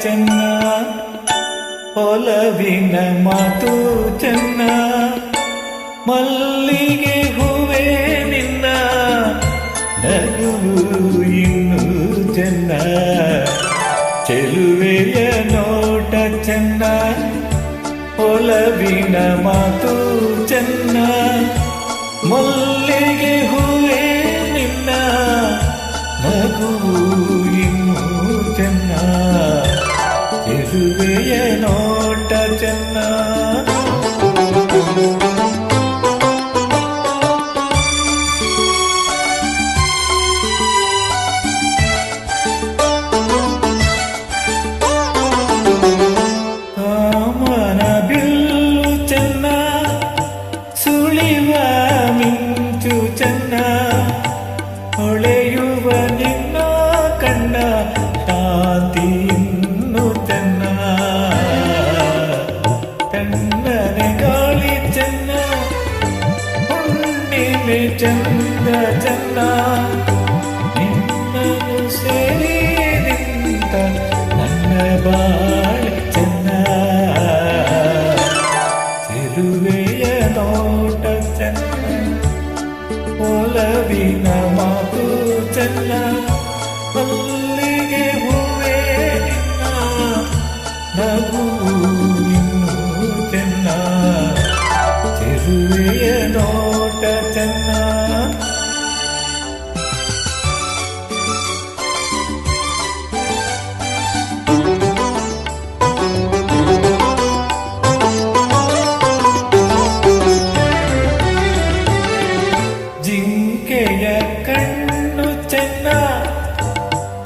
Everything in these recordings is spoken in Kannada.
ಚೆನ್ನ, ಒಲವಿನ ಮಾತು ಚೆನ್ನ, ಮಲ್ಲಿಗೆ ಹೂವೇ ನಿನ್ನ ನಗುವು ಇನ್ನೂ ಚೆನ್ನ, ಚೆಲುವೆಯ ನೋಟ ಚೆನ್ನ, ಒಲವಿನ ಮಾತು ಚೆನ್ನ, ಮಲ್ಲಿಗೆ ಹೂವೇ ನಿನ್ನ ನಗುವು ಇನ್ನೂ ಚೆನ್ನ, ಚೆಲುವೆಯ ನೋಟ ಚೆನ್ನ. ಕಾಮನ ಬಿಲ್ಲು ಚೆನ್ನ, ಸುಳಿವ ಮಿಂಚು ಚೆನ್ನ, ಹೊಳೆಯುವ ನಿನ್ನ ಕಣ್ಣ ಶಾಂತಿ ಇನ್ನು ಚೆನ್ನ, ತಣ್ಣನೆ ಗಾಳಿ ಚೆನ್ನ, ಹುಣ್ಣಿಮೆ ಚಂದ ಚೆನ್ನ, ನಿನ್ನನ್ನು ಸೇರಿ ನಿಂತ ನನ್ನ ಬಾಳೆ ಚೆನ್ನ, ಚೆಲುವೆಯ ನೋಟ ಚೆನ್ನ, ಒಲವಿನ ಮಾತು ಚೆನ್ನ, ಮಲ್ಲಿಗೆ ಹೂವೇ ನಿನ್ನ ನಗುವು ಇನ್ನೂ ಚೆನ್ನ, ಚೆಲುವೆಯ ನೋಟ ಚೆನ್ನ. ಜಿಂಕೆಯ ಕಣ್ಣು ಚೆನ್ನ,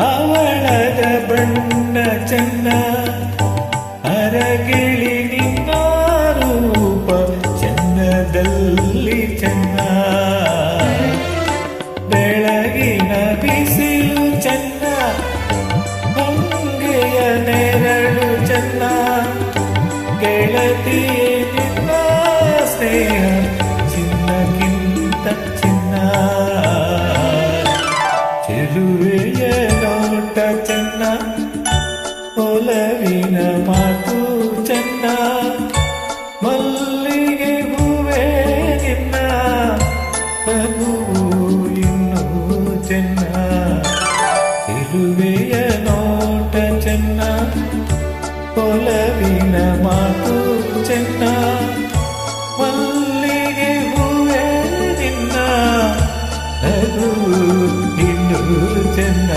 ಹವಳದ ಬಣ್ಣ ಚೆನ್ನ, ಅರಗಿಳಿ ನಿನ್ನ ರೂಪ ಚೆನ್ನದಲ್ಲಿ ಚೆನ್ನ, ಬೆಳಗಿನ ಬಿಸಿಲು ಚೆನ್ನ, ಹೊಂಗೆಯ ನೆರಳು ಚೆನ್ನ, ಗೆಳತಿಯೇ ನಿನ್ನ ಸ್ನೇಹ ಚಿನ್ನಕ್ಕಿಂತ ಚಿನ್ನ, ಚೆಲುವೆಯ ನೋಟ ಚೆನ್ನ, ಒಲವಿನ ಮಾತು ಚೆನ್ನ, ಮಲ್ಲಿಗೆ ಹೂವೇ ನಿನ್ನ ನಗುವು ಇನ್ನೂ ಚೆನ್ನ, ಚೆಲುವೆಯ ನೋಟ ಚೆನ್ನ, ಒಲವಿನ ಮಾತು ಚೆನ್ನ, ಮಲ್ಲಿಗೆ ಹೂವೇ ನಿನ್ನ ನಗುವು ಇನ್ನೂ ಚೆನ್ನ.